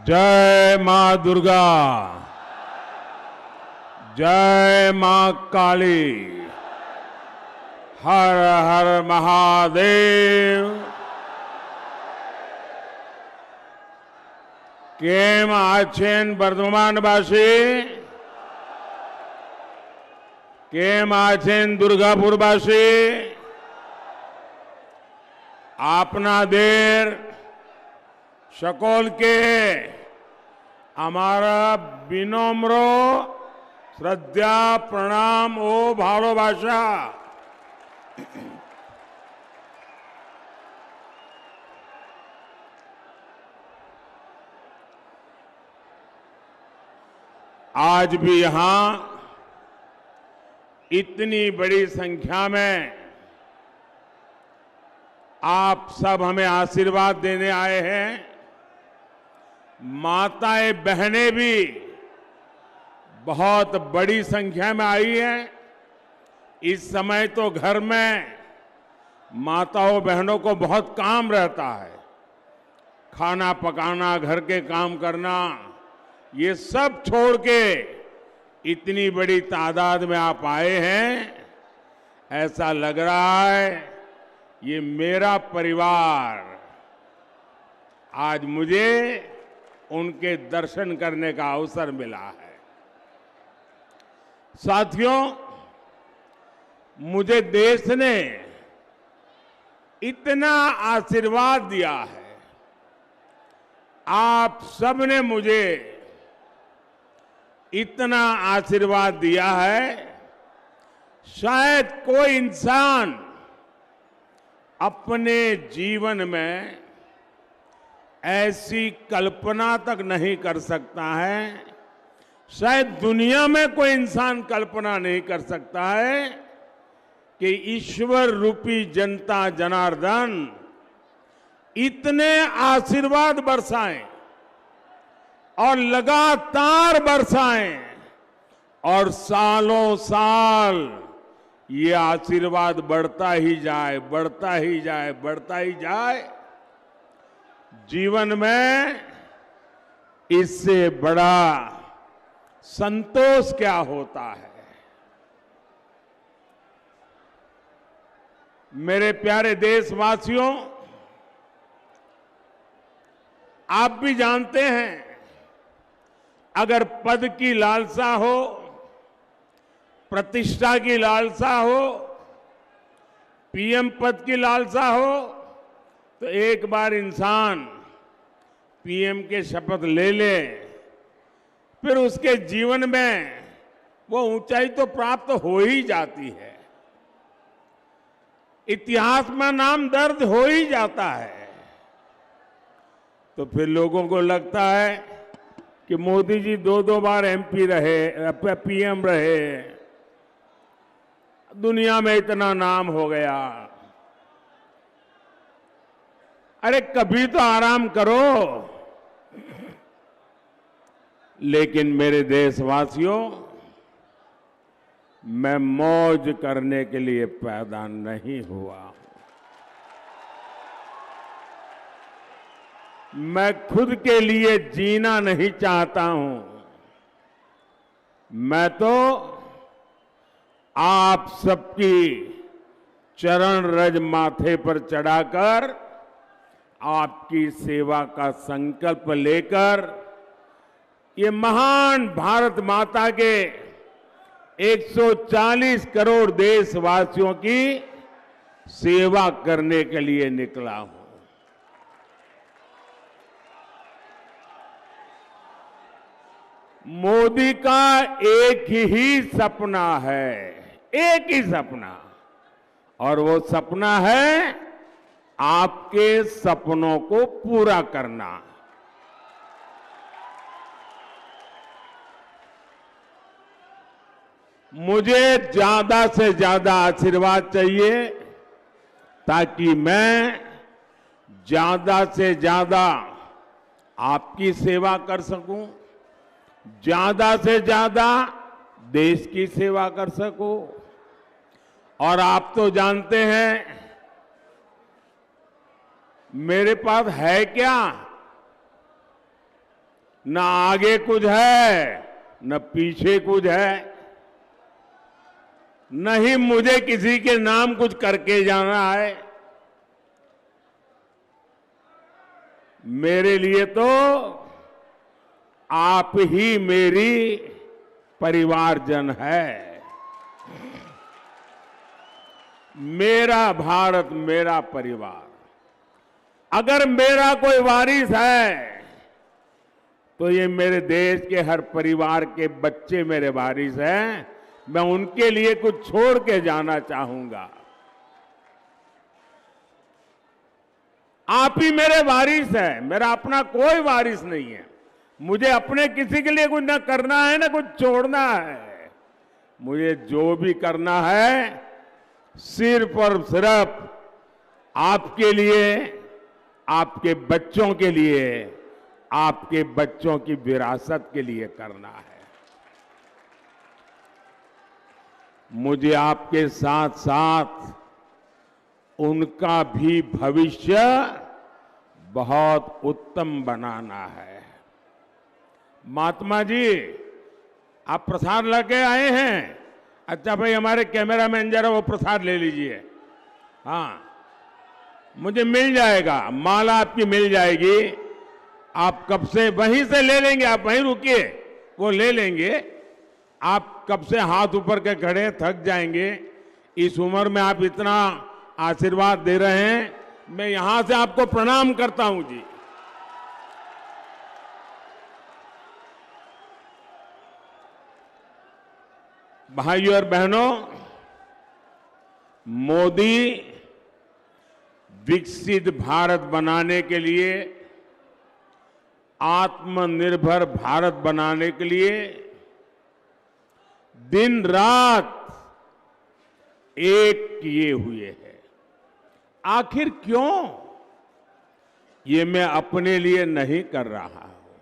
जय मां दुर्गा, जय मां काली, हर हर महादेव। केम आछेन बर्धमानवासी, केम आछेन दुर्गापुरवासी। आपना देर सकल के हमारा विनम्र श्रद्धा प्रणाम ओ भालोबासा। आज भी यहां इतनी बड़ी संख्या में आप सब हमें आशीर्वाद देने आए हैं। माताएं बहनें भी बहुत बड़ी संख्या में आई हैं। इस समय तो घर में माताओं बहनों को बहुत काम रहता है, खाना पकाना, घर के काम करना, ये सब छोड़ के इतनी बड़ी तादाद में आप आए हैं। ऐसा लग रहा है ये मेरा परिवार। आज मुझे उनके दर्शन करने का अवसर मिला है। साथियों, मुझे देश ने इतना आशीर्वाद दिया है, आप सबने मुझे इतना आशीर्वाद दिया है, शायद कोई इंसान अपने जीवन में ऐसी कल्पना तक नहीं कर सकता है। शायद दुनिया में कोई इंसान कल्पना नहीं कर सकता है कि ईश्वर रूपी जनता जनार्दन इतने आशीर्वाद बरसाएं और लगातार बरसाएं और सालों साल ये आशीर्वाद बढ़ता ही जाए, बढ़ता ही जाए, बढ़ता ही जाए। जीवन में इससे बड़ा संतोष क्या होता है। मेरे प्यारे देशवासियों, आप भी जानते हैं, अगर पद की लालसा हो, प्रतिष्ठा की लालसा हो, पीएम पद की लालसा हो, तो एक बार इंसान पीएम के शपथ ले ले, फिर उसके जीवन में वो ऊंचाई तो प्राप्त हो ही जाती है, इतिहास में नाम दर्ज हो ही जाता है। तो फिर लोगों को लगता है कि मोदी जी दो बार एमपी रहे, पीएम रहे, दुनिया में इतना नाम हो गया। अरे कभी तो आराम करो। लेकिन मेरे देशवासियों, मैं मौज करने के लिए पैदा नहीं हुआ। मैं खुद के लिए जीना नहीं चाहता हूं। मैं तो आप सबकी चरण रज माथे पर चढ़ाकर आपकी सेवा का संकल्प लेकर ये महान भारत माता के 140 करोड़ देशवासियों की सेवा करने के लिए निकला हूं। मोदी का एक ही सपना है, एक ही सपना, और वो सपना है आपके सपनों को पूरा करना। मुझे ज्यादा से ज्यादा आशीर्वाद चाहिए ताकि मैं ज्यादा से ज्यादा आपकी सेवा कर सकूं, ज्यादा से ज्यादा देश की सेवा कर सकूं। और आप तो जानते हैं मेरे पास है क्या, न आगे कुछ है न पीछे कुछ है, न ही मुझे किसी के नाम कुछ करके जाना है। मेरे लिए तो आप ही मेरी परिवारजन है। मेरा भारत मेरा परिवार। अगर मेरा कोई वारिस है तो ये मेरे देश के हर परिवार के बच्चे मेरे वारिस हैं। मैं उनके लिए कुछ छोड़ के जाना चाहूंगा। आप ही मेरे वारिस हैं, मेरा अपना कोई वारिस नहीं है। मुझे अपने किसी के लिए कुछ ना करना है ना कुछ छोड़ना है। मुझे जो भी करना है सिर्फ और सिर्फ आपके लिए, आपके बच्चों के लिए, आपके बच्चों की विरासत के लिए करना है। मुझे आपके साथ साथ उनका भी भविष्य बहुत उत्तम बनाना है। महात्मा जी, आप प्रसाद लेके आए हैं? अच्छा भाई, हमारे कैमरामैन जरा वो प्रसाद ले लीजिए। हाँ, मुझे मिल जाएगा, माला आपकी मिल जाएगी। आप कब से वहीं से ले लेंगे, आप वहीं रुकिए, वो ले लेंगे। आप कब से हाथ ऊपर के खड़े, थक जाएंगे। इस उम्र में आप इतना आशीर्वाद दे रहे हैं, मैं यहां से आपको प्रणाम करता हूं जी। भाइयों और बहनों, मोदी विकसित भारत बनाने के लिए, आत्मनिर्भर भारत बनाने के लिए दिन रात एक किए हुए हैं। आखिर क्यों? ये मैं अपने लिए नहीं कर रहा हूं,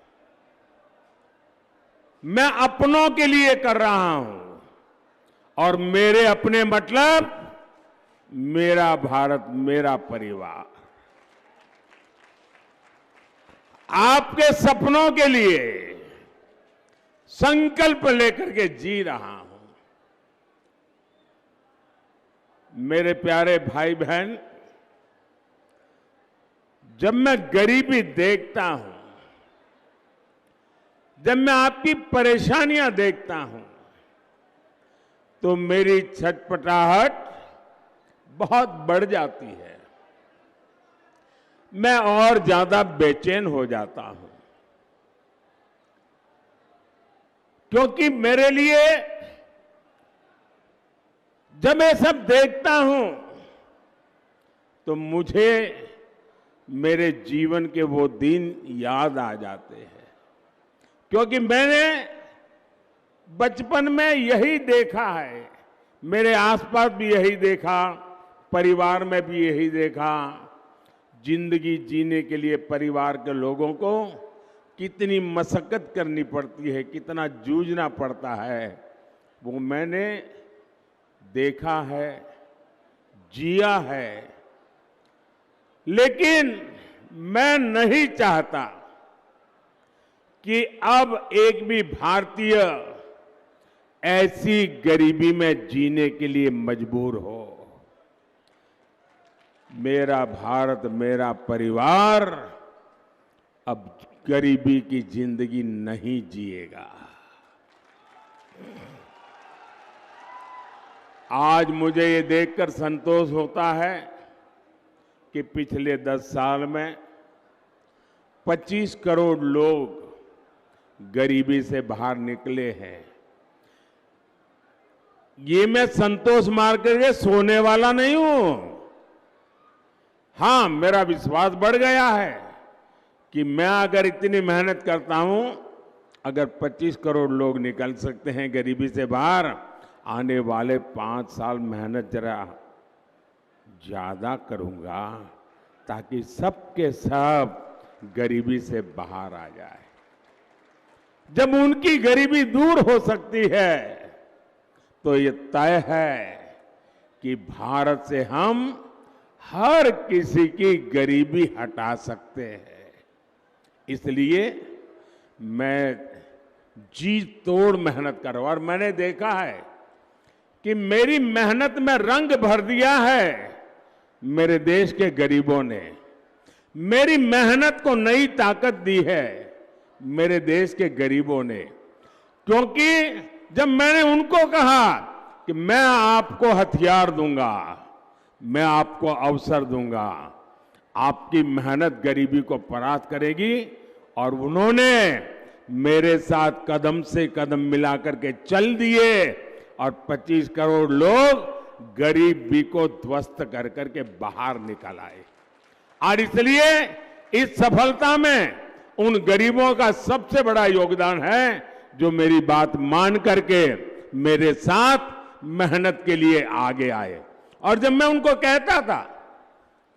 मैं अपनों के लिए कर रहा हूं। और मेरे अपने मतलब मेरा भारत मेरा परिवार। आपके सपनों के लिए संकल्प लेकर के जी रहा हूं। मेरे प्यारे भाई बहन, जब मैं गरीबी देखता हूं, जब मैं आपकी परेशानियां देखता हूं, तो मेरी छटपटाहट बहुत बढ़ जाती है। मैं और ज्यादा बेचैन हो जाता हूं, क्योंकि मेरे लिए जब मैं सब देखता हूं तो मुझे मेरे जीवन के वो दिन याद आ जाते हैं। क्योंकि मैंने बचपन में यही देखा है, मेरे आसपास भी यही देखा, परिवार में भी यही देखा। जिंदगी जीने के लिए परिवार के लोगों को कितनी मशक्कत करनी पड़ती है, कितना जूझना पड़ता है, वो मैंने देखा है, जिया है। लेकिन मैं नहीं चाहता कि अब एक भी भारतीय ऐसी गरीबी में जीने के लिए मजबूर हो। मेरा भारत मेरा परिवार अब गरीबी की जिंदगी नहीं जिएगा। आज मुझे ये देखकर संतोष होता है कि पिछले 10 साल में 25 करोड़ लोग गरीबी से बाहर निकले हैं। ये मैं संतोष मार करके सोने वाला नहीं हूं। हां, मेरा विश्वास बढ़ गया है कि मैं अगर इतनी मेहनत करता हूं, अगर 25 करोड़ लोग निकल सकते हैं गरीबी से बाहर, आने वाले 5 साल मेहनत जरा ज्यादा करूंगा ताकि सबके सब गरीबी से बाहर आ जाए। जब उनकी गरीबी दूर हो सकती है तो ये तय है कि भारत से हम हर किसी की गरीबी हटा सकते हैं। इसलिए मैं जी तोड़ मेहनत कर रहा हूं और मैंने देखा है कि मेरी मेहनत में रंग भर दिया है मेरे देश के गरीबों ने। मेरी मेहनत को नई ताकत दी है मेरे देश के गरीबों ने, क्योंकि जब मैंने उनको कहा कि मैं आपको हथियार दूंगा, मैं आपको अवसर दूंगा, आपकी मेहनत गरीबी को परास्त करेगी, और उन्होंने मेरे साथ कदम से कदम मिलाकर के चल दिए और 25 करोड़ लोग गरीबी को ध्वस्त कर करके बाहर निकल आए। और इसलिए इस सफलता में उन गरीबों का सबसे बड़ा योगदान है जो मेरी बात मान करके मेरे साथ मेहनत के लिए आगे आए। और जब मैं उनको कहता था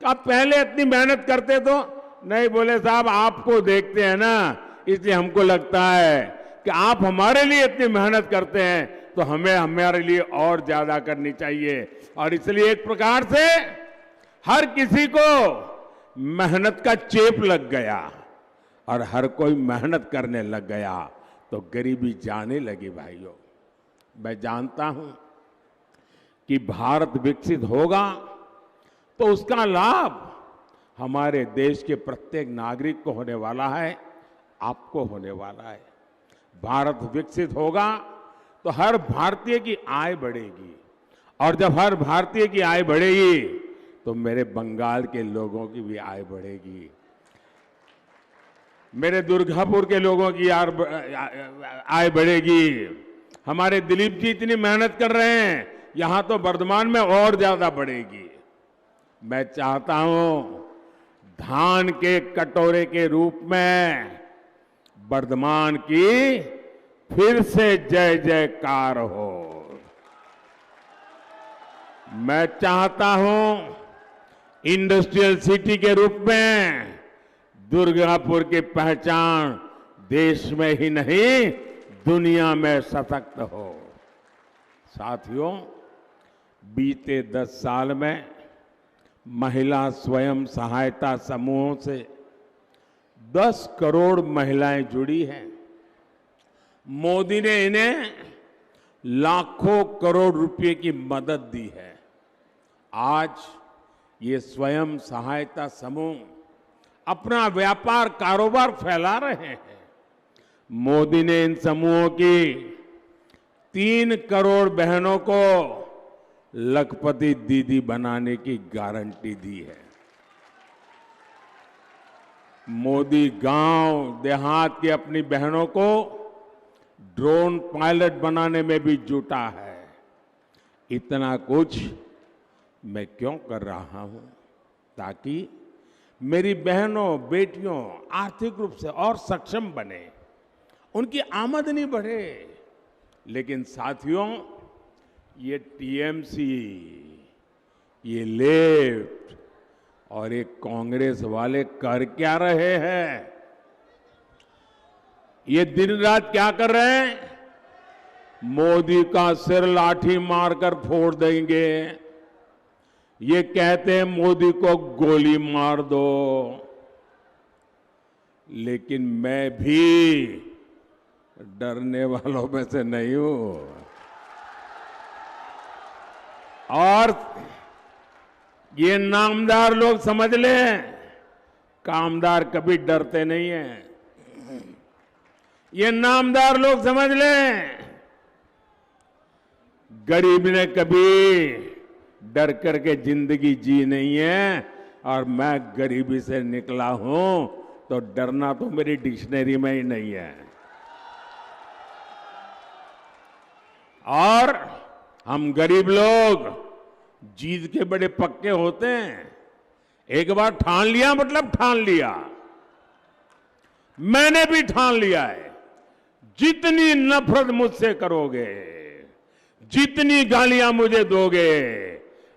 कि आप पहले इतनी मेहनत करते तो नहीं, बोले साहब आपको देखते हैं ना, इसलिए हमको लगता है कि आप हमारे लिए इतनी मेहनत करते हैं तो हमें हमारे लिए और ज्यादा करनी चाहिए। और इसलिए एक प्रकार से हर किसी को मेहनत का चेप लग गया और हर कोई मेहनत करने लग गया तो गरीबी जाने लगी। भाइयों, मैं जानता हूं कि भारत विकसित होगा तो उसका लाभ हमारे देश के प्रत्येक नागरिक को होने वाला है, आपको होने वाला है। भारत विकसित होगा तो हर भारतीय की आय बढ़ेगी, और जब हर भारतीय की आय बढ़ेगी तो मेरे बंगाल के लोगों की भी आय बढ़ेगी, मेरे दुर्गापुर के लोगों की आय बढ़ेगी। हमारे दिलीप जी इतनी मेहनत कर रहे हैं, यहां तो वर्धमान में और ज्यादा बढ़ेगी। मैं चाहता हूं धान के कटोरे के रूप में वर्धमान की फिर से जय जयकार हो। मैं चाहता हूं इंडस्ट्रियल सिटी के रूप में दुर्गापुर की पहचान देश में ही नहीं दुनिया में सशक्त हो। साथियों, बीते 10 साल में महिला स्वयं सहायता समूहों से 10 करोड़ महिलाएं जुड़ी हैं। मोदी ने इन्हें लाखों करोड़ रुपए की मदद दी है। आज ये स्वयं सहायता समूह अपना व्यापार कारोबार फैला रहे हैं। मोदी ने इन समूहों की 3 करोड़ बहनों को लखपति दीदी बनाने की गारंटी दी है। मोदी गांव देहात की अपनी बहनों को ड्रोन पायलट बनाने में भी जुटा है। इतना कुछ मैं क्यों कर रहा हूं? ताकि मेरी बहनों बेटियों आर्थिक रूप से और सक्षम बने, उनकी आमदनी बढ़े। लेकिन साथियों, ये टीएमसी, ये लेफ्ट और ये कांग्रेस वाले कर क्या रहे हैं? ये दिन रात क्या कर रहे हैं? मोदी का सिर लाठी मारकर फोड़ देंगे। ये कहते हैं मोदी को गोली मार दो। लेकिन मैं भी डरने वालों में से नहीं हूं। और ये नामदार लोग समझ लें, कामदार कभी डरते नहीं हैं। ये नामदार लोग समझ लें, गरीब ने कभी डर करके जिंदगी जी नहीं है। और मैं गरीबी से निकला हूं तो डरना तो मेरी डिक्शनरी में ही नहीं है। और हम गरीब लोग जीत के बड़े पक्के होते हैं। एक बार ठान लिया मतलब ठान लिया। मैंने भी ठान लिया है, जितनी नफरत मुझसे करोगे, जितनी गालियां मुझे दोगे,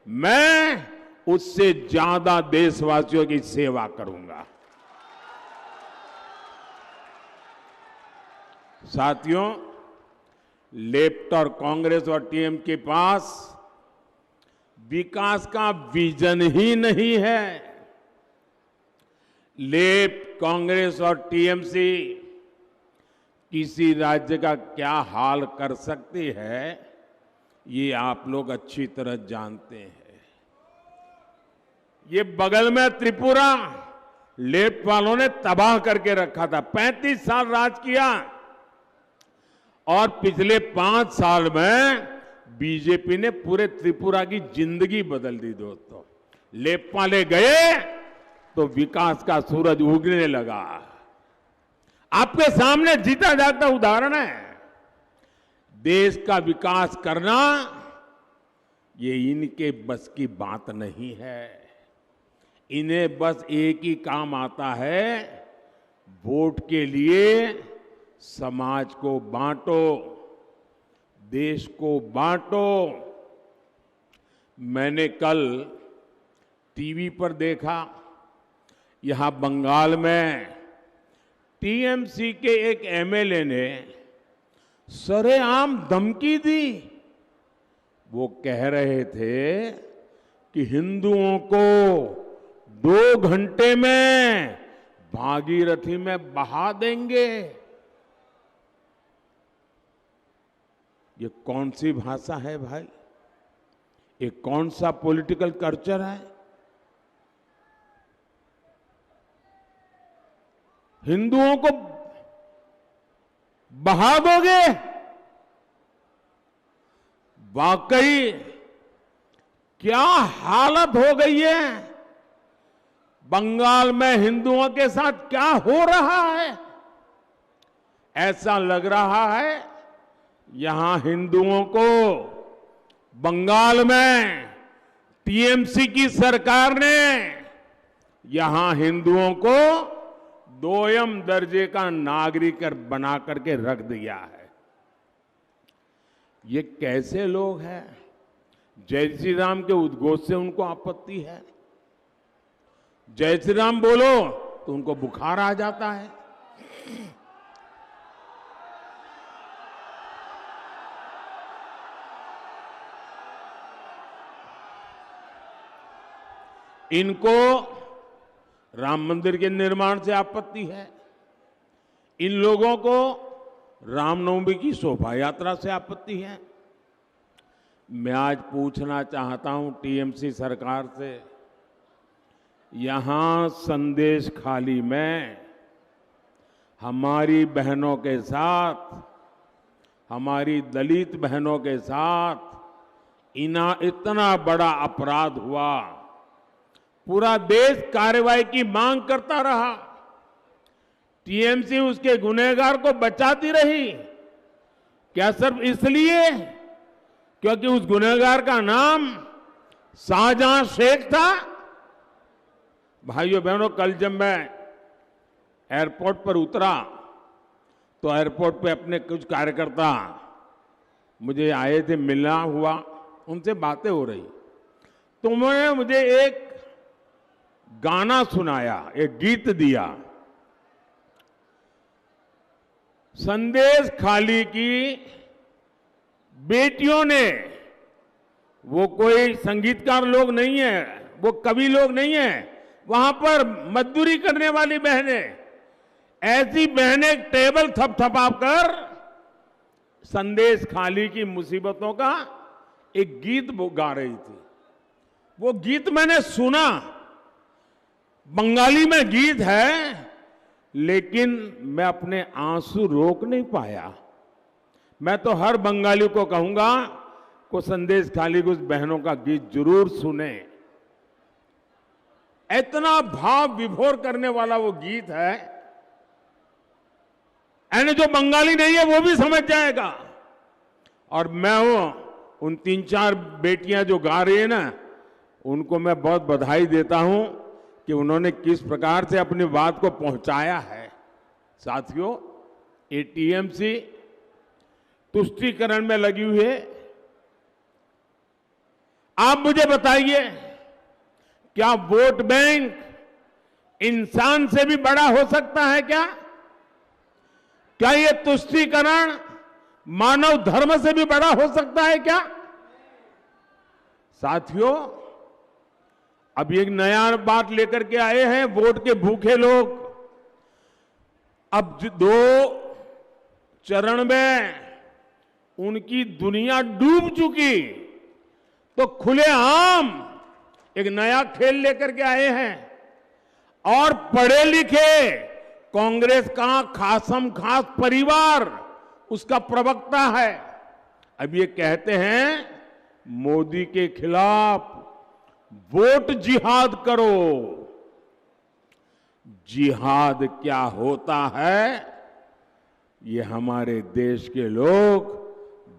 मैं उससे ज्यादा देशवासियों की सेवा करूंगा। साथियों, लेफ्ट और कांग्रेस और टीएम के पास विकास का विजन ही नहीं है। लेफ्ट, कांग्रेस और टीएमसी किसी राज्य का क्या हाल कर सकती है, ये आप लोग अच्छी तरह जानते हैं। ये बगल में त्रिपुरा लेफ्ट वालों ने तबाह करके रखा था। 35 साल राज किया और पिछले 5 साल में बीजेपी ने पूरे त्रिपुरा की जिंदगी बदल दी। दोस्तों, लेफ्ट वाले गए तो विकास का सूरज उगने लगा। आपके सामने जीता जागता उदाहरण है। देश का विकास करना ये इनके बस की बात नहीं है। इन्हें बस एक ही काम आता है, वोट के लिए समाज को बांटो, देश को बांटो। मैंने कल टीवी पर देखा, यहां बंगाल में टीएमसी के एक एमएलए ने सरेआम धमकी दी। वो कह रहे थे कि हिंदुओं को 2 घंटे में भागीरथी में बहा देंगे। ये कौन सी भाषा है भाई? ये कौन सा पॉलिटिकल कल्चर है? हिंदुओं को बहा दोगे? वाकई क्या हालत हो गई है? बंगाल में हिंदुओं के साथ क्या हो रहा है? ऐसा लग रहा है यहां हिंदुओं को बंगाल में टीएमसी की सरकार ने यहां हिंदुओं को 2ym दर्जे का नागरिक बना करके रख दिया है। ये कैसे लोग हैं? जय श्री राम के उद्घोष से उनको आपत्ति है। जय श्री राम बोलो तो उनको बुखार आ जाता है। इनको राम मंदिर के निर्माण से आपत्ति है। इन लोगों को रामनवमी की शोभा यात्रा से आपत्ति है। मैं आज पूछना चाहता हूं टीएमसी सरकार से, यहां संदेश खाली में हमारी बहनों के साथ, हमारी दलित बहनों के साथ इतना बड़ा अपराध हुआ, पूरा देश कार्रवाई की मांग करता रहा, टीएमसी उसके गुनहगार को बचाती रही। क्या सिर्फ इसलिए क्योंकि उस गुनहगार का नाम शाहजहां शेख था? भाइयों बहनों, कल जब मैं एयरपोर्ट पर उतरा तो एयरपोर्ट पे अपने कुछ कार्यकर्ता मुझे आए थे, मिलना हुआ, उनसे बातें हो रही, तो उन्होंने मुझे एक गाना सुनाया, एक गीत दिया। संदेश खाली की बेटियों ने, वो कोई संगीतकार लोग नहीं है, वो कवि लोग नहीं है, वहां पर मजदूरी करने वाली बहनें, ऐसी बहनें टेबल थपथपाकर संदेश खाली की मुसीबतों का एक गीत गा रही थी। वो गीत मैंने सुना, बंगाली में गीत है, लेकिन मैं अपने आंसू रोक नहीं पाया। मैं तो हर बंगाली को कहूंगा को संदेश खाली की उस बहनों का गीत जरूर सुने। इतना भाव विभोर करने वाला वो गीत है, यानी जो बंगाली नहीं है वो भी समझ जाएगा। और मैं उन 3-4 बेटियां जो गा रही है ना, उनको मैं बहुत बधाई देता हूं कि उन्होंने किस प्रकार से अपनी बात को पहुंचाया है। साथियों, ये टीएमसी तुष्टीकरण में लगी हुई है। आप मुझे बताइए, क्या वोट बैंक इंसान से भी बड़ा हो सकता है क्या? क्या ये तुष्टीकरण मानव धर्म से भी बड़ा हो सकता है क्या? साथियों, अब एक नया बात लेकर के आए हैं वोट के भूखे लोग। अब 2 चरण में उनकी दुनिया डूब चुकी, तो खुलेआम एक नया खेल लेकर के आए हैं और पढ़े लिखे कांग्रेस का खासम खास परिवार उसका प्रवक्ता है। अब ये कहते हैं मोदी के खिलाफ वोट जिहाद करो। जिहाद क्या होता है ये हमारे देश के लोग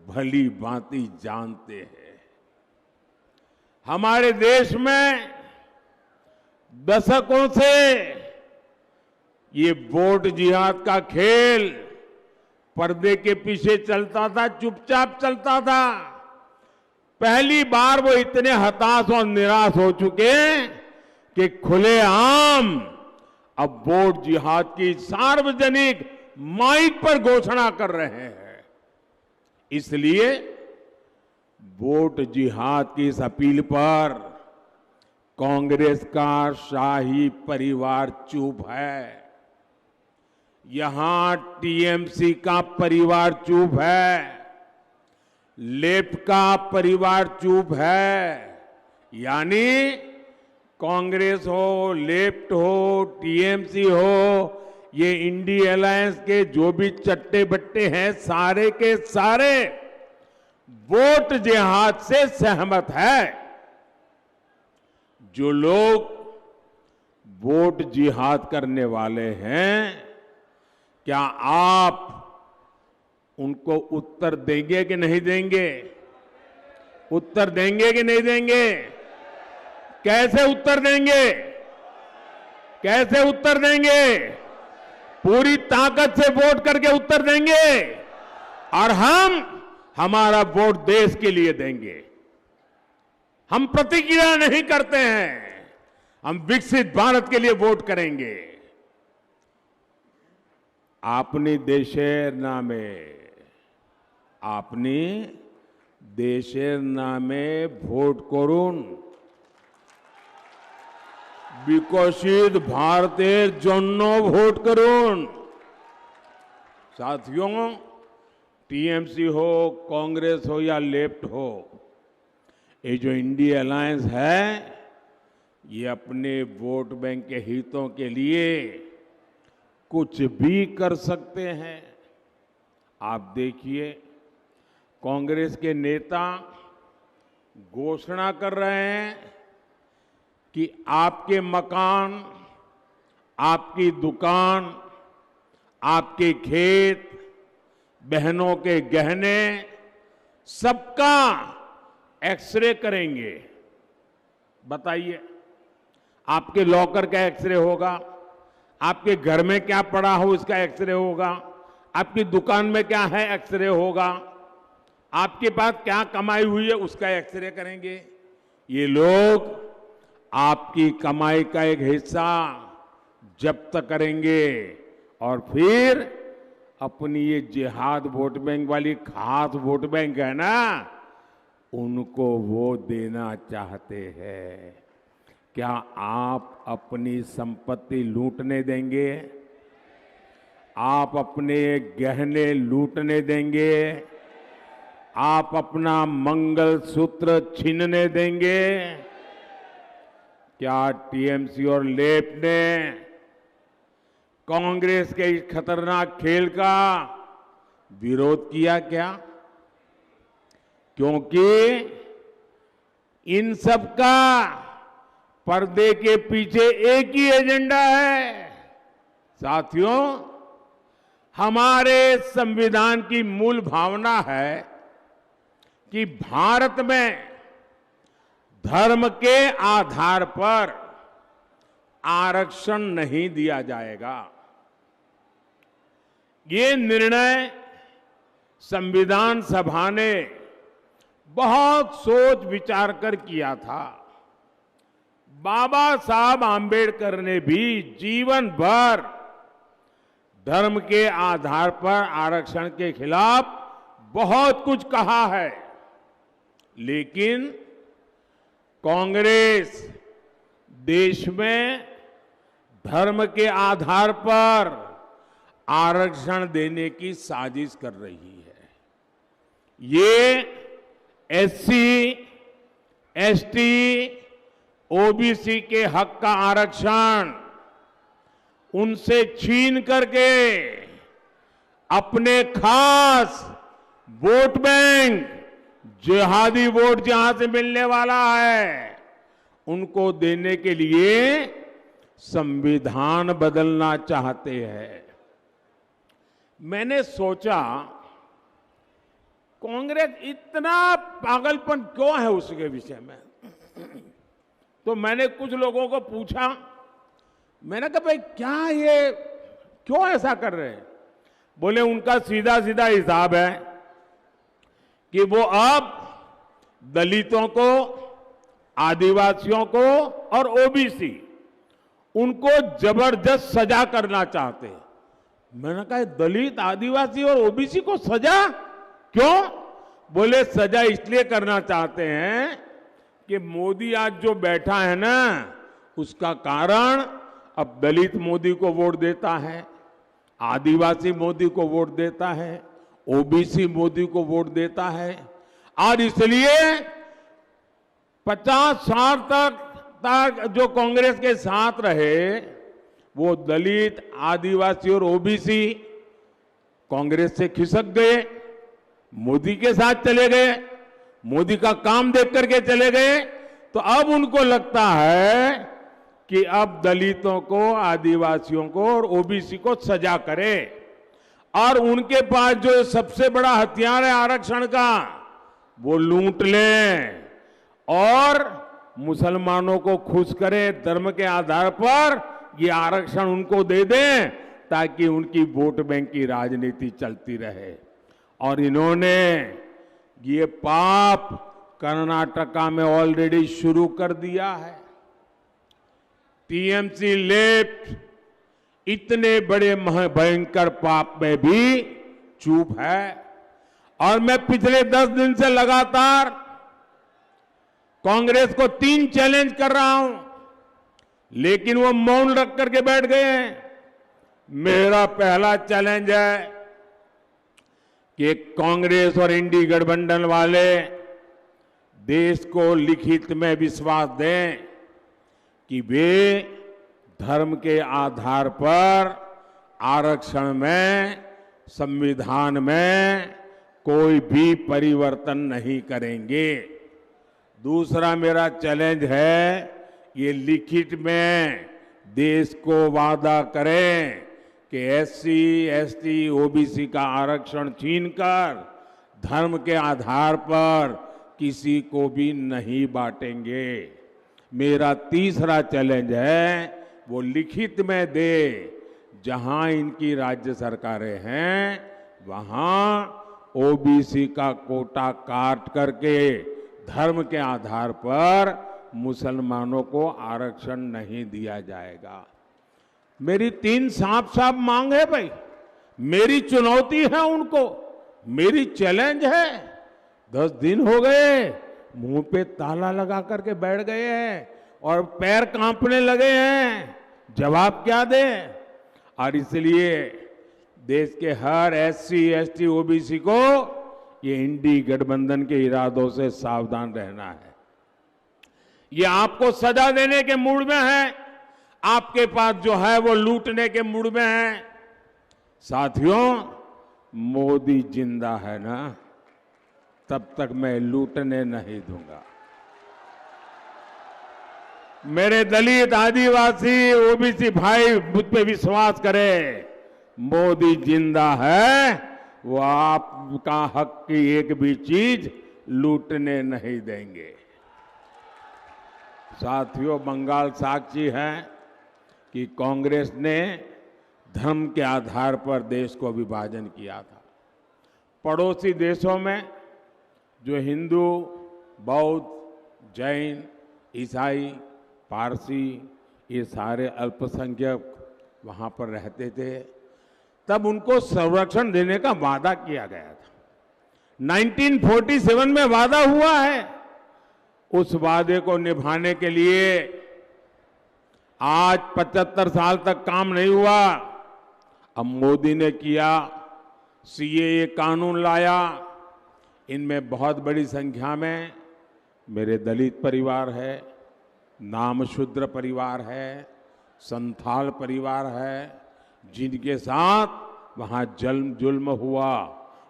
भली भांति जानते हैं। हमारे देश में दशकों से ये वोट जिहाद का खेल पर्दे के पीछे चलता था, चुपचाप चलता था। पहली बार वो इतने हताश और निराश हो चुके कि खुलेआम अब वोट जिहाद की सार्वजनिक माइक पर घोषणा कर रहे हैं। इसलिए वोट जिहाद की इस अपील पर कांग्रेस का शाही परिवार चुप है। यहां टीएमसी का परिवार चुप है, लेफ्ट का परिवार चुप है। यानी कांग्रेस हो, लेफ्ट हो, टीएमसी हो, ये इंडी अलायंस के जो भी चट्टे बट्टे हैं सारे के सारे वोट जिहाद से सहमत है। जो लोग वोट जिहाद करने वाले हैं, क्या आप उनको उत्तर देंगे कि नहीं देंगे? उत्तर देंगे कि नहीं देंगे? कैसे उत्तर देंगे? कैसे उत्तर देंगे? पूरी ताकत से वोट करके उत्तर देंगे और हम हमारा वोट देश के लिए देंगे। हम प्रतिक्रिया नहीं करते हैं, हम विकसित भारत के लिए वोट करेंगे। अपनी देशेर नामे, अपनी देशेर नामे भोट करुन विकसित भारतेर जन्नो भोट करुन। साथियों, टीएमसी हो, कांग्रेस हो या लेफ्ट हो, ये जो इंडिया अलायंस है ये अपने वोट बैंक के हितों के लिए कुछ भी कर सकते हैं। आप देखिए, कांग्रेस के नेता घोषणा कर रहे हैं कि आपके मकान, आपकी दुकान, आपके खेत, बहनों के गहने सबका एक्सरे करेंगे। बताइए, आपके लॉकर का एक्सरे होगा, आपके घर में क्या पड़ा हो इसका एक्सरे होगा, आपकी दुकान में क्या है एक्सरे होगा, आपके पास क्या कमाई हुई है उसका एक्सरे करेंगे। ये लोग आपकी कमाई का एक हिस्सा जब्त करेंगे और फिर अपनी ये जिहाद वोट बैंक वाली खास वोट बैंक है ना, उनको वो देना चाहते हैं। क्या आप अपनी संपत्ति लूटने देंगे? आप अपने गहने लूटने देंगे? आप अपना मंगलसूत्र छीनने देंगे? क्या टीएमसी और लेफ्ट ने कांग्रेस के इस खतरनाक खेल का विरोध किया क्या? क्योंकि इन सब का पर्दे के पीछे एक ही एजेंडा है। साथियों, हमारे संविधान की मूल भावना है कि भारत में धर्म के आधार पर आरक्षण नहीं दिया जाएगा। ये निर्णय संविधान सभा ने बहुत सोच विचार कर किया था। बाबा साहब आंबेडकर ने भी जीवन भर धर्म के आधार पर आरक्षण के खिलाफ बहुत कुछ कहा है, लेकिन कांग्रेस देश में धर्म के आधार पर आरक्षण देने की साजिश कर रही है। ये एससी, एसटी, ओबीसी के हक का आरक्षण उनसे छीन करके अपने खास वोट बैंक, जिहादी वोट जहां से मिलने वाला है, उनको देने के लिए संविधान बदलना चाहते हैं। मैंने सोचा कांग्रेस इतना पागलपन क्यों है उसके विषय में। तो मैंने कुछ लोगों को पूछा, मैंने कहा भाई क्या ये क्यों ऐसा कर रहे हैं। बोले उनका सीधा सीधा हिसाब है कि वो अब दलितों को, आदिवासियों को और ओबीसी, उनको जबरदस्त सजा करना चाहते हैं। मैंने कहा दलित, आदिवासी और ओबीसी को सजा क्यों? बोले सजा इसलिए करना चाहते हैं कि मोदी आज जो बैठा है ना, उसका कारण अब दलित मोदी को वोट देता है, आदिवासी मोदी को वोट देता है, ओबीसी मोदी को वोट देता है, और इसलिए 50 साल तक जो कांग्रेस के साथ रहे, वो दलित, आदिवासी और ओबीसी कांग्रेस से खिसक गए, मोदी के साथ चले गए, मोदी का काम देख करके चले गए। तो अब उनको लगता है कि अब दलितों को, आदिवासियों को और ओबीसी को सजा करे, और उनके पास जो सबसे बड़ा हथियार है आरक्षण का, वो लूट लें और मुसलमानों को खुश करें, धर्म के आधार पर ये आरक्षण उनको दे दें ताकि उनकी वोट बैंक की राजनीति चलती रहे। और इन्होंने ये पाप कर्नाटका में ऑलरेडी शुरू कर दिया है। टीएमसी लेफ्ट इतने बड़े भयंकर पाप में भी चुप है। और मैं पिछले 10 दिन से लगातार कांग्रेस को 3 चैलेंज कर रहा हूं, लेकिन वो मौन रख करके बैठ गए हैं। मेरा पहला चैलेंज है कि कांग्रेस और इंडी गठबंधन वाले देश को लिखित में विश्वास दें कि वे धर्म के आधार पर आरक्षण में, संविधान में कोई भी परिवर्तन नहीं करेंगे। दूसरा मेरा चैलेंज है, ये लिखित में देश को वादा करें कि एससी, एसटी, ओबीसी का आरक्षण छीनकर धर्म के आधार पर किसी को भी नहीं बांटेंगे। मेरा तीसरा चैलेंज है, वो लिखित में दे, जहां इनकी राज्य सरकारें हैं वहां ओबीसी का कोटा काट करके धर्म के आधार पर मुसलमानों को आरक्षण नहीं दिया जाएगा। मेरी 3 साफ साफ मांग है भाई, मेरी चुनौती है उनको, मेरी चैलेंज है। 10 दिन हो गए, मुंह पे ताला लगा करके बैठ गए हैं और पैर कांपने लगे हैं, जवाब क्या दें? और इसलिए देश के हर एससी, एसटी, ओबीसी को ये इंडी गठबंधन के इरादों से सावधान रहना है। ये आपको सजा देने के मूड में है, आपके पास जो है वो लूटने के मूड में है। साथियों, मोदी जिंदा है ना, तब तक मैं लूटने नहीं दूंगा। मेरे दलित, आदिवासी, ओबीसी भाई मुझ पे विश्वास करें, मोदी जिंदा है, वो आपका हक की एक भी चीज लूटने नहीं देंगे। साथियों, बंगाल साक्षी है कि कांग्रेस ने धर्म के आधार पर देश को विभाजन किया था। पड़ोसी देशों में जो हिंदू, बौद्ध, जैन, ईसाई, पारसी, ये सारे अल्पसंख्यक वहां पर रहते थे, तब उनको संरक्षण देने का वादा किया गया था। 1947 में वादा हुआ है। उस वादे को निभाने के लिए आज 75 साल तक काम नहीं हुआ। अब मोदी ने किया, सीएए कानून लाया, इनमें बहुत बड़ी संख्या में मेरे दलित परिवार है, नामशूद्र परिवार है, संथाल परिवार है, जिनके साथ वहाँ जुल्म हुआ,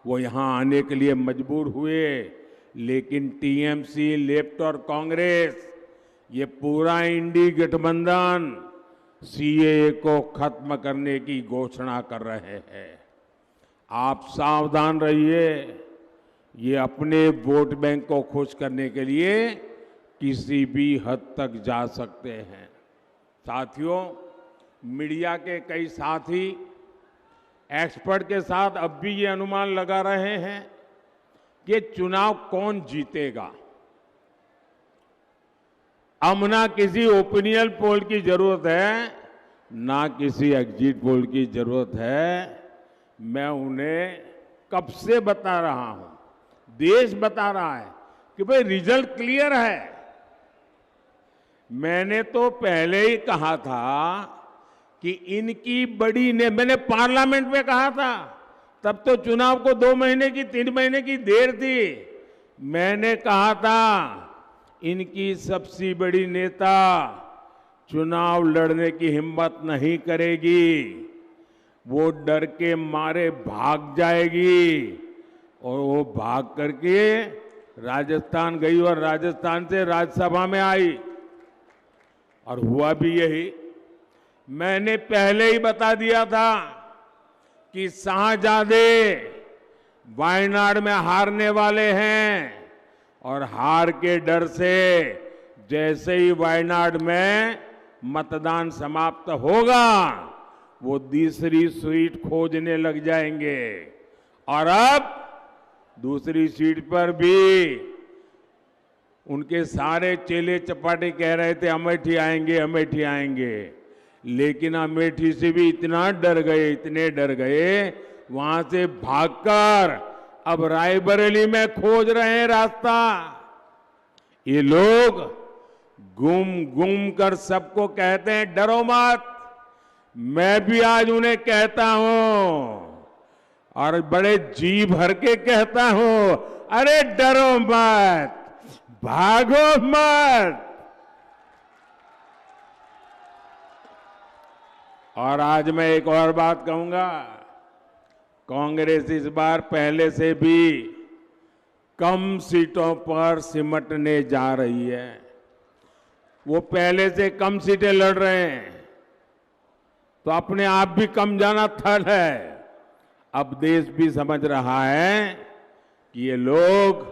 वो यहाँ आने के लिए मजबूर हुए। लेकिन टीएमसी, लेफ्ट और कांग्रेस, ये पूरा इंडी गठबंधन सीएए को खत्म करने की घोषणा कर रहे हैं। आप सावधान रहिए, ये अपने वोट बैंक को खुश करने के लिए किसी भी हद तक जा सकते हैं। साथियों, मीडिया के कई साथी एक्सपर्ट के साथ अब भी ये अनुमान लगा रहे हैं कि चुनाव कौन जीतेगा। अब ना किसी ओपिनियन पोल की जरूरत है, ना किसी एग्जिट पोल की जरूरत है। मैं उन्हें कब से बता रहा हूं, देश बता रहा है कि भाई रिजल्ट क्लियर है। मैंने तो पहले ही कहा था कि इनकी बड़ी ने, मैंने पार्लियामेंट में कहा था, तब तो चुनाव को 2 महीने की 3 महीने की देर थी। मैंने कहा था इनकी सबसे बड़ी नेता चुनाव लड़ने की हिम्मत नहीं करेगी, वो डर के मारे भाग जाएगी। और वो भाग करके राजस्थान गई और राजस्थान से राज्यसभा में आई, और हुआ भी यही। मैंने पहले ही बता दिया था कि शाहजादे वायनाड में हारने वाले हैं, और हार के डर से जैसे ही वायनाड में मतदान समाप्त होगा, वो दूसरी सीट खोजने लग जाएंगे। और अब दूसरी सीट पर भी उनके सारे चेले चपाटे कह रहे थे अमेठी आएंगे, अमेठी आएंगे, लेकिन अमेठी से भी इतना डर गए, इतने डर गए, वहां से भागकर अब रायबरेली में खोज रहे हैं रास्ता। ये लोग गुम गुम कर सबको कहते हैं डरो मत। मैं भी आज उन्हें कहता हूं, और बड़े जी भर के कहता हूं, अरे डरो मत, भागो मत। और आज मैं एक और बात कहूंगा, कांग्रेस इस बार पहले से भी कम सीटों पर सिमटने जा रही है। वो पहले से कम सीटें लड़ रहे हैं, तो अपने आप भी कम जाना थल है। अब देश भी समझ रहा है कि ये लोग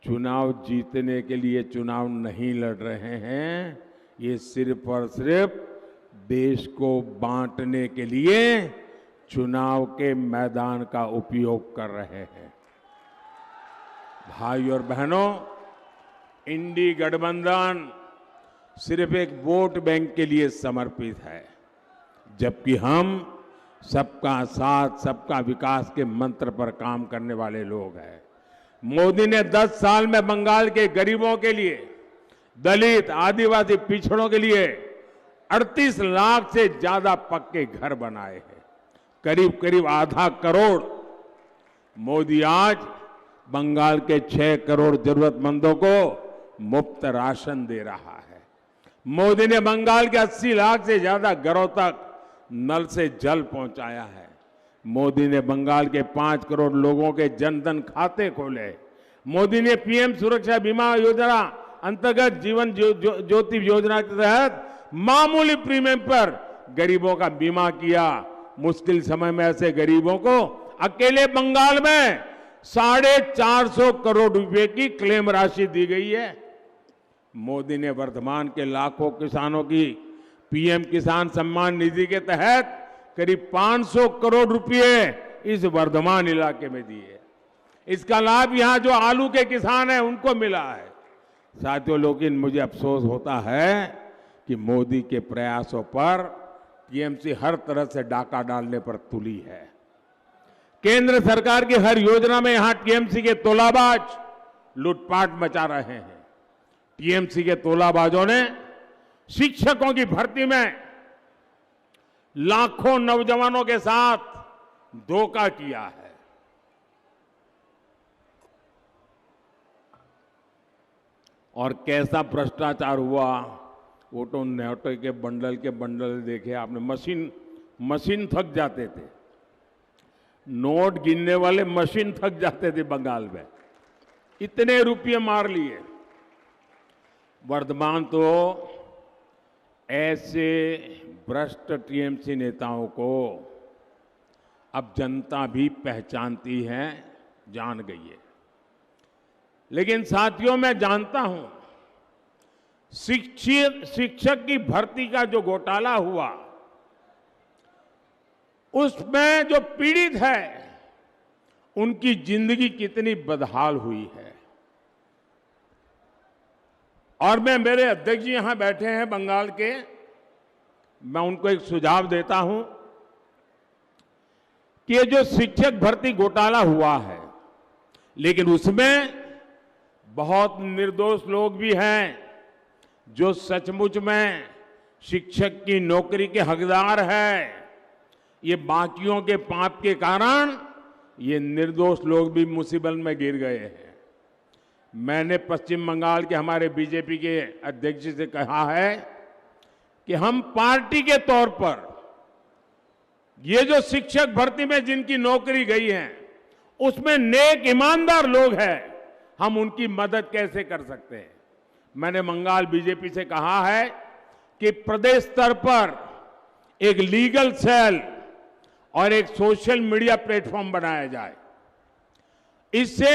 चुनाव जीतने के लिए चुनाव नहीं लड़ रहे हैं, ये सिर्फ और सिर्फ देश को बांटने के लिए चुनाव के मैदान का उपयोग कर रहे हैं। भाई और बहनों, इंडी गठबंधन सिर्फ एक वोट बैंक के लिए समर्पित है, जबकि हम सबका साथ, सबका विकास के मंत्र पर काम करने वाले लोग हैं। मोदी ने 10 साल में बंगाल के गरीबों के लिए, दलित, आदिवासी पिछड़ों के लिए 38 लाख से ज्यादा पक्के घर बनाए हैं, करीब करीब आधा करोड़। मोदी आज बंगाल के 6 करोड़ जरूरतमंदों को मुफ्त राशन दे रहा है। मोदी ने बंगाल के 80 लाख से ज्यादा घरों तक नल से जल पहुंचाया है। मोदी ने बंगाल के 5 करोड़ लोगों के जनधन खाते खोले। मोदी ने पीएम सुरक्षा बीमा योजना अंतर्गत जीवन ज्योति योजना के तहत मामूली प्रीमियम पर गरीबों का बीमा किया। मुश्किल समय में ऐसे गरीबों को अकेले बंगाल में 450 करोड़ रुपए की क्लेम राशि दी गई है। मोदी ने वर्धमान के लाखों किसानों की पीएम किसान सम्मान निधि के तहत करीब 500 करोड़ रुपए इस वर्धमान इलाके में दिए। इसका लाभ यहां जो आलू के किसान हैं उनको मिला है। साथियों, लेकिन मुझे अफसोस होता है कि मोदी के प्रयासों पर टीएमसी हर तरह से डाका डालने पर तुली है। केंद्र सरकार की हर योजना में यहां टीएमसी के तोलाबाज लूटपाट मचा रहे हैं। टीएमसी के तोलाबाजों ने शिक्षकों की भर्ती में लाखों नौजवानों के साथ धोखा किया है। और कैसा भ्रष्टाचार हुआ, वो तो नोटों के बंडल देखे आपने। मशीन थक जाते थे, नोट गिनने वाले मशीन थक जाते थे बंगाल में, इतने रुपये मार लिए। वर्तमान तो ऐसे भ्रष्ट टीएमसी नेताओं को अब जनता भी पहचानती है, जान गई है। लेकिन साथियों, मैं जानता हूं शिक्षक की भर्ती का जो घोटाला हुआ, उसमें जो पीड़ित है उनकी जिंदगी कितनी बदहाल हुई है। और मेरे अध्यक्ष जी यहां बैठे हैं बंगाल के, मैं उनको एक सुझाव देता हूं कि ये जो शिक्षक भर्ती घोटाला हुआ है, लेकिन उसमें बहुत निर्दोष लोग भी हैं जो सचमुच में शिक्षक की नौकरी के हकदार है। ये बाकियों के पाप के कारण ये निर्दोष लोग भी मुसीबत में गिर गए हैं। मैंने पश्चिम बंगाल के हमारे बीजेपी के अध्यक्ष जी से कहा है कि हम पार्टी के तौर पर ये जो शिक्षक भर्ती में जिनकी नौकरी गई है, उसमें नेक ईमानदार लोग हैं, हम उनकी मदद कैसे कर सकते हैं। मैंने बंगाल बीजेपी से कहा है कि प्रदेश स्तर पर एक लीगल सेल और एक सोशल मीडिया प्लेटफॉर्म बनाया जाए। इससे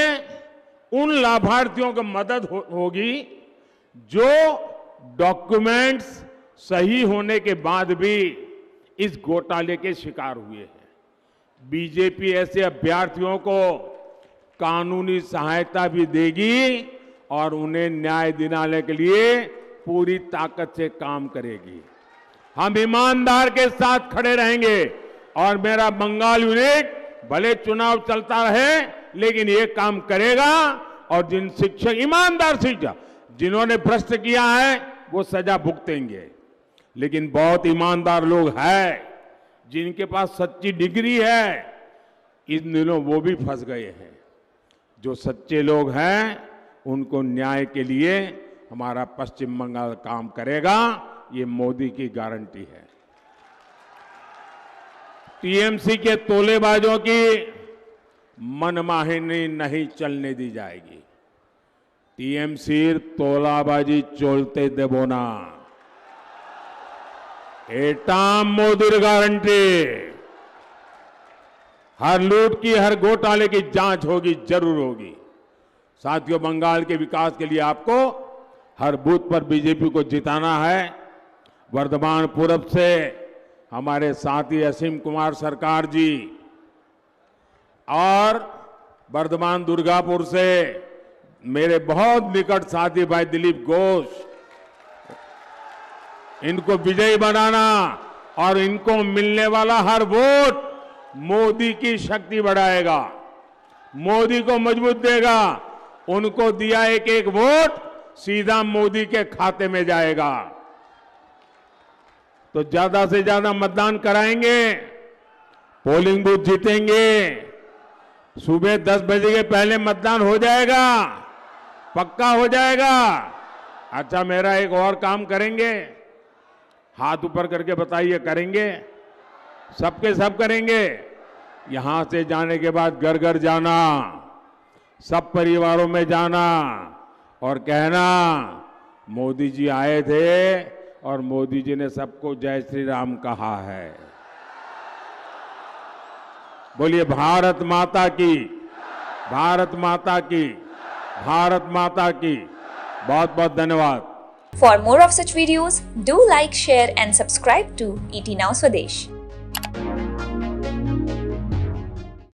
उन लाभार्थियों को मदद होगी जो डॉक्यूमेंट्स सही होने के बाद भी इस घोटाले के शिकार हुए हैं। बीजेपी ऐसे अभ्यर्थियों को कानूनी सहायता भी देगी और उन्हें न्याय दिलाने के लिए पूरी ताकत से काम करेगी। हम ईमानदार के साथ खड़े रहेंगे और मेरा बंगाल यूनिट भले चुनाव चलता रहे लेकिन ये काम करेगा। और जिन शिक्षक, ईमानदार शिक्षक जिन्होंने भ्रष्ट किया है, वो सजा भुगतेंगे। लेकिन बहुत ईमानदार लोग हैं जिनके पास सच्ची डिग्री है, इन दिनों वो भी फंस गए हैं। जो सच्चे लोग हैं उनको न्याय के लिए हमारा पश्चिम बंगाल काम करेगा, ये मोदी की गारंटी है। टीएमसी के तोलेबाजों की मनमानी नहीं चलने दी जाएगी। टीएमसी तोलाबाजी चलते देबो ना, एटा मोदी गारंटी। हर लूट की, हर घोटाले की जांच होगी, जरूर होगी। साथियों, बंगाल के विकास के लिए आपको हर बूथ पर बीजेपी को जिताना है। वर्धमान पूरब से हमारे साथी असीम कुमार सरकार जी और वर्धमान दुर्गापुर से मेरे बहुत निकट साथी भाई दिलीप घोष, इनको विजयी बनाना और इनको मिलने वाला हर वोट मोदी की शक्ति बढ़ाएगा, मोदी को मजबूत देगा। उनको दिया एक एक वोट सीधा मोदी के खाते में जाएगा। तो ज्यादा से ज्यादा मतदान कराएंगे, पोलिंग बूथ जीतेंगे। सुबह 10 बजे के पहले मतदान हो जाएगा, पक्का हो जाएगा। अच्छा, मेरा एक और काम करेंगे, हाथ ऊपर करके बताइए, करेंगे? सबके सब करेंगे। यहां से जाने के बाद घर घर जाना, सब परिवारों में जाना और कहना मोदी जी आए थे और मोदी जी ने सबको जय श्री राम कहा है। बोलिए भारत माता की, भारत माता की, भारत माता की। बहुत बहुत धन्यवाद। For more of such videos, do like, share and subscribe to ET Now Swadesh.